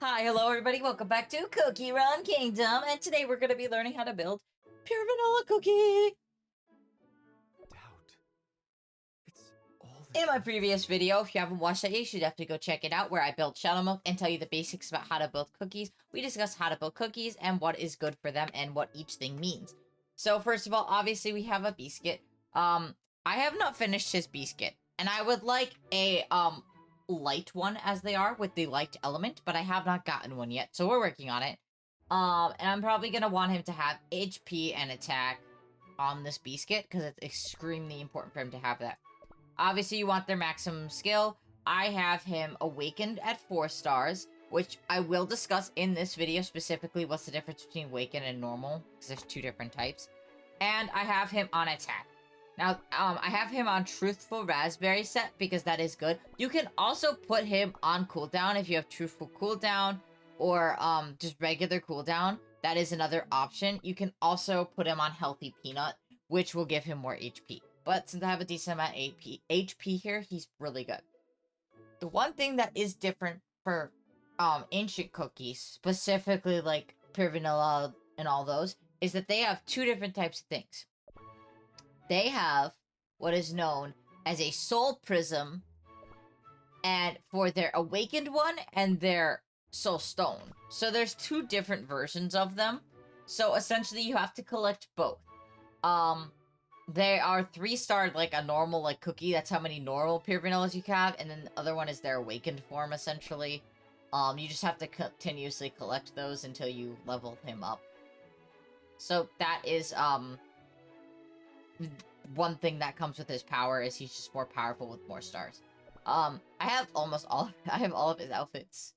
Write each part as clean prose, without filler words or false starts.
Hi, hello everybody, welcome back to Cookie Run Kingdom, and today we're going to be learning how to build pure vanilla cookie. Doubt. It's all the In my truth. previous video, if you haven't watched that, you should definitely go check it out, where I built Shadow Milk and tell you the basics about how to build cookies. We discussed how to build cookies and what is good for them and what each thing means. So first of all, obviously we have a biscuit. I have not finished his biscuit, and I would like a light one as they are with the light element, but I have not gotten one yet, so we're working on it. And I'm probably gonna want him to have HP and attack on this biscuit because it's extremely important for him to have that. Obviously, you want their maximum skill. I have him awakened at 4 stars, which I will discuss in this video specifically what's the difference between awakened and normal, because there's 2 different types. And I have him on attack. Now, I have him on Truthful Raspberry set because that is good. You can also put him on cooldown if you have Truthful cooldown or just regular cooldown. That is another option. You can also put him on Healthy Peanut, which will give him more HP. But since I have a decent amount of HP here, he's really good. The one thing that is different for ancient cookies, specifically like pure vanilla and all those, is that they have 2 different types of things. They have what is known as a soul prism, and for their awakened one and their soul stone. So there's 2 different versions of them. So essentially you have to collect both. They are 3-starred like a normal like cookie. That's how many normal pure vanillas you can have, and then the other one is their awakened form essentially. You just have to continuously collect those until you level him up. So that is one thing that comes with his power is he's just more powerful with more stars. I have almost all I have all of his outfits.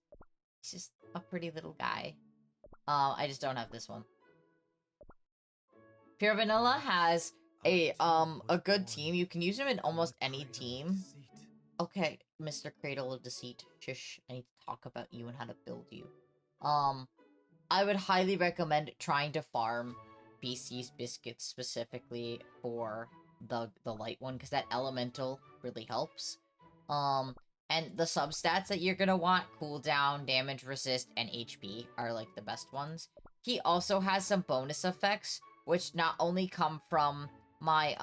He's just a pretty little guy. I just don't have this one. Pure Vanilla has a good team. You can use him in almost any team. Okay, Mr. Cradle of Deceit. Shush, I need to talk about you and how to build you. I would highly recommend trying to farm BC's biscuits specifically for the light one, because that elemental really helps. And the substats that you're gonna want, cooldown, damage resist, and HP are like the best ones. He also has some bonus effects, which not only come from my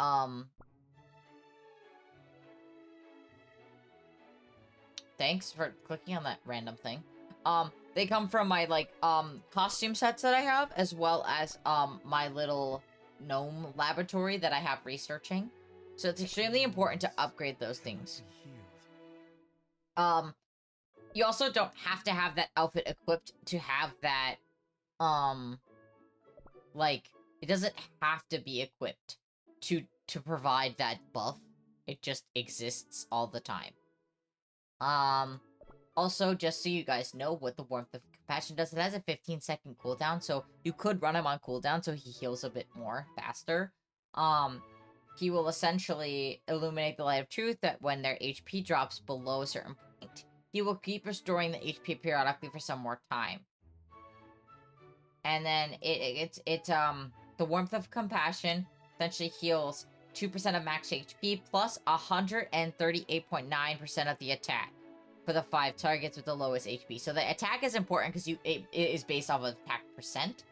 thanks for clicking on that random thing. They come from my, like, costume sets that I have, as well as, my little gnome laboratory that I have researching. So it's extremely important to upgrade those things. You also don't have to have that outfit equipped to have that, like, it doesn't have to be equipped to provide that buff. It just exists all the time. Also, just so you guys know what the Warmth of Compassion does, it has a 15-second cooldown, so you could run him on cooldown so he heals a bit more faster. He will essentially illuminate the light of truth that when their HP drops below a certain point, he will keep restoring the HP periodically for some more time. And then the Warmth of Compassion essentially heals 2% of max HP plus 138.9% of the attack for the 5 targets with the lowest HP. So the attack is important because it is based off of attack percent.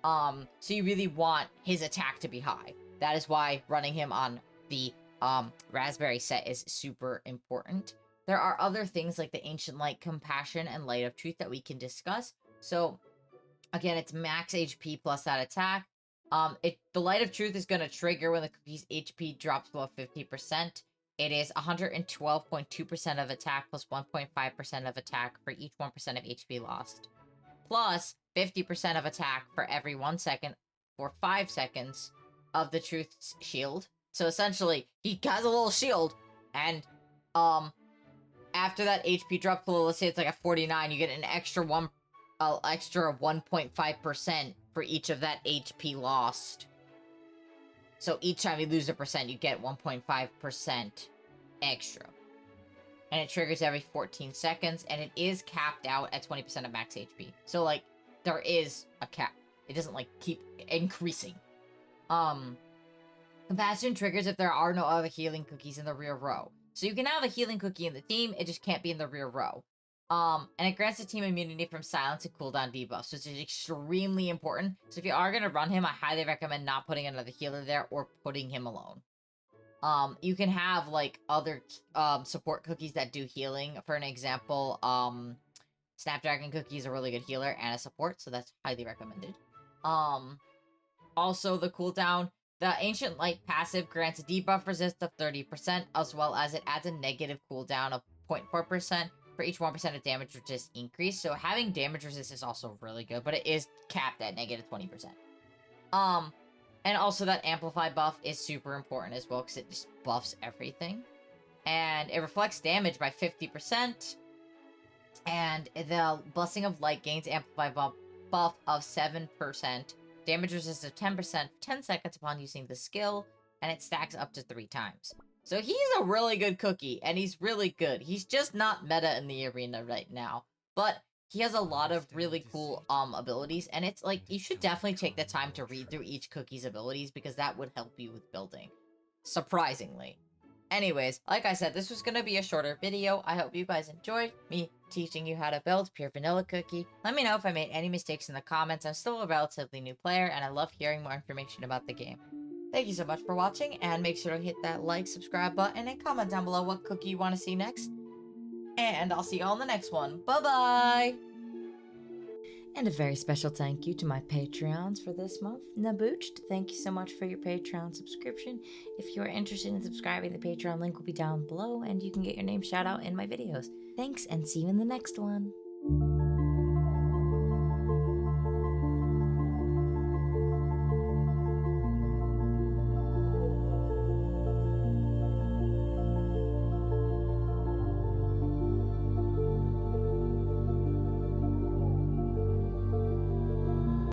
So you really want his attack to be high. That is why running him on the Raspberry set is super important. There are other things like the Ancient Light Compassion and Light of Truth that we can discuss. So again, it's max HP plus that attack. The Light of Truth is going to trigger when the cookie's HP drops below 50%. It is 112.2% of attack plus 1.5% of attack for each 1% of HP lost. Plus 50% of attack for every 1 second for 5 seconds of the Truth's shield. So essentially, he has a little shield, and after that HP drops below, let's say it's like a 49, you get an extra 1.5% for each of that HP lost. So each time you lose a percent, you get 1.5% extra. And it triggers every 14 seconds, and it is capped out at 20% of max HP. So, like, there is a cap. It doesn't, like, keep increasing. Compassion triggers if there are no other healing cookies in the rear row. So you can have a healing cookie in the team, it just can't be in the rear row. And it grants the team immunity from silence and cooldown debuffs, which is extremely important. So if you are going to run him, I highly recommend not putting another healer there or putting him alone. You can have, like, other support cookies that do healing. For an example, Snapdragon Cookie is a really good healer and a support, so that's highly recommended. Also, the cooldown. The Ancient Light passive grants a debuff resist of 30%, as well as it adds a negative cooldown of 0.4% for each 1% of damage resist increase. So having damage resist is also really good, but it is capped at negative 20%. And also that Amplify buff is super important as well, because it just buffs everything. And it reflects damage by 50%. And the Blessing of Light gains Amplify buff of 7%. Damage resist of 10% for 10 seconds upon using the skill. And it stacks up to 3 times. So he's a really good cookie, and he's really good. He's just not meta in the arena right now. But he has a lot of really cool abilities, and it's like, you should definitely take the time to read through each cookie's abilities, because that would help you with building. Surprisingly. Anyways, like I said, this was going to be a shorter video. I hope you guys enjoyed me teaching you how to build Pure Vanilla Cookie. Let me know if I made any mistakes in the comments. I'm still a relatively new player, and I love hearing more information about the game. Thank you so much for watching, and make sure to hit that like, subscribe button, and comment down below what cookie you want to see next. And I'll see you all in the next one. Bye-bye! And a very special thank you to my Patreons for this month. Nabooched, thank you so much for your Patreon subscription. If you're interested in subscribing, the Patreon link will be down below, and you can get your name shout out in my videos. Thanks, and see you in the next one.